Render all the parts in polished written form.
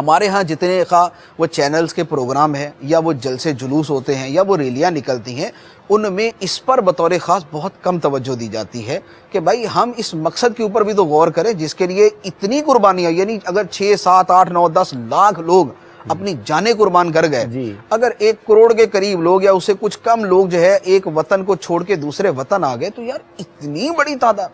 हमारे यहाँ जितने वो चैनल्स के प्रोग्राम हैं या वो जलसे जुलूस होते हैं या वो रैलियाँ निकलती हैं, उनमें इस पर बतौर ख़ास बहुत कम तवज्जो दी जाती है कि भाई हम इस मकसद के ऊपर भी तो गौर करें जिसके लिए इतनी कुर्बानियाँ, यानी अगर 6, 7, 8, 9, 10 लाख लोग अपनी जानें कुर्बान कर गए, अगर 1 करोड़ के करीब लोग या उससे कुछ कम लोग जो है एक वतन को छोड़ के दूसरे वतन आ गए, तो यार इतनी बड़ी तादाद,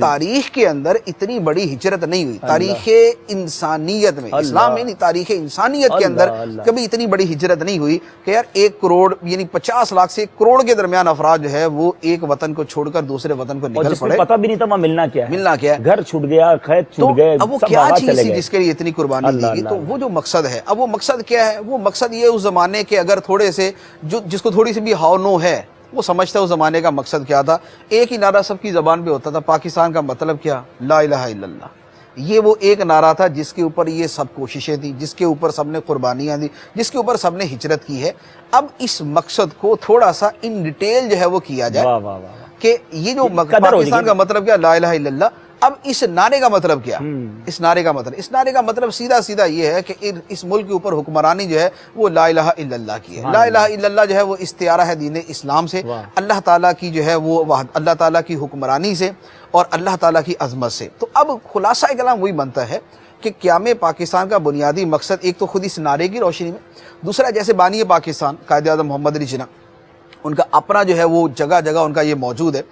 तारीख के अंदर इतनी बड़ी हिजरत नहीं हुई। तारीख इंसानियत में, इस्लाम में नहीं, तारीख इंसानियत के अंदर कभी इतनी बड़ी हिजरत नहीं हुई कि यार 1 करोड़ यानी 50 लाख से 1 करोड़ के दरमियान अफराद जो है वो एक वतन को छोड़कर दूसरे वतन को निकल पड़े। पता भी नहीं था वहाँ मिलना क्या है, घर छूट गया, खेत छूट गए, अब वो क्या चीज थी जिसके लिए इतनी कुर्बानी दी गई। तो वो जो मकसद है, अब वो मकसद क्या है? वो मकसद ये उस जमाने के अगर थोड़े से जिसको थोड़ी सी भी हाव नो है वो समझता है उस जमाने का मकसद क्या था। एक ही नारा सबकी जबान पे होता था, पाकिस्तान का मतलब क्या? ला इलाहा इल्लल्लाह। ये वो एक नारा था जिसके ऊपर ये सब कोशिशें थी, जिसके ऊपर सबने कुर्बानियां दी, जिसके ऊपर सबने हिजरत की है। अब इस मकसद को थोड़ा सा इन डिटेल जो है वो किया जाए कि ये जो पाकिस्तान का मतलब क्या, ला इलाहा इल्लल्लाह। अब इस नारे का मतलब क्या? इस नारे का मतलब सीधा सीधा ये है कि इस मुल्क के ऊपर हुक्मरानी जो है वो ला इलाहा इल्लल्लाह की है। ला इलाहा इल्लल्लाह जो है वो इस्तियारा है दीन इस्लाम से, अल्लाह ताला की जो है वो अल्लाह ताला की हुक्मरानी से और अल्लाह ताला की अजमत से। तो अब खुलासा कलाम वही बनता है कि क़याम पाकिस्तान का बुनियादी मकसद एक तो खुद इस नारे की रोशनी में, दूसरा जैसे बानी पाकिस्तान कायदे आज़म मोहम्मद अली जिन्ना, उनका अपना जो है वो जगह जगह उनका ये मौजूद है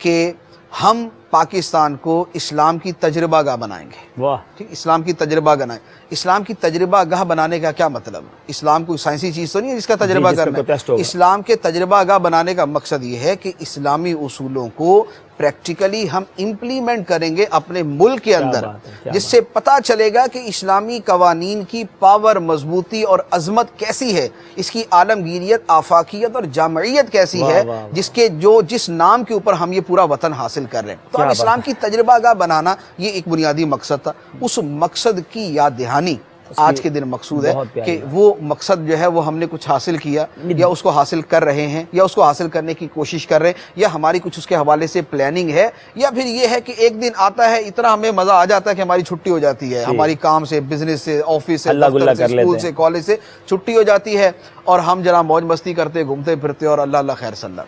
कि हम पाकिस्तान को इस्लाम की तजर्बागाह बनाएंगे। वाह, ठीक, इस्लाम की तजर्बागाह। इस्लाम की तजर्बागाह बनाने का क्या मतलब? इस्लाम कोई साइंसी चीज तो नहीं है जिसका तजर्बा करना है। इस्लाम के तजर्बागाह बनाने का मकसद ये है कि इस्लामी उसूलों को प्रैक्टिकली हम इम्प्लीमेंट करेंगे अपने मुल्क के अंदर, जिससे पता चलेगा कि इस्लामी कवानीन की पावर, मजबूती और अजमत कैसी है, इसकी आलमगीरियत, आफाकियत और जामइयत कैसी है, जिसके जिस नाम के ऊपर हम ये पूरा वतन हासिल कर रहे हैं। तो अब इस्लाम की तजर्बागाह बनाना ये एक बुनियादी मकसद था। उस मकसद की याद दहानी आज के दिन मकसूद है कि वो मकसद जो है वो हमने कुछ हासिल किया या उसको हासिल कर रहे हैं या उसको हासिल करने की कोशिश कर रहे हैं या हमारी कुछ उसके हवाले से प्लानिंग है, या फिर ये है कि एक दिन आता है इतना हमें मजा आ जाता है कि हमारी छुट्टी हो जाती है, हमारी काम से, बिजनेस से, ऑफिस से, स्कूल से, कॉलेज से छुट्टी हो जाती है और हम जरा मौज मस्ती करते, घूमते फिरते और अल्लाह अल्लाह खैर सल्ला।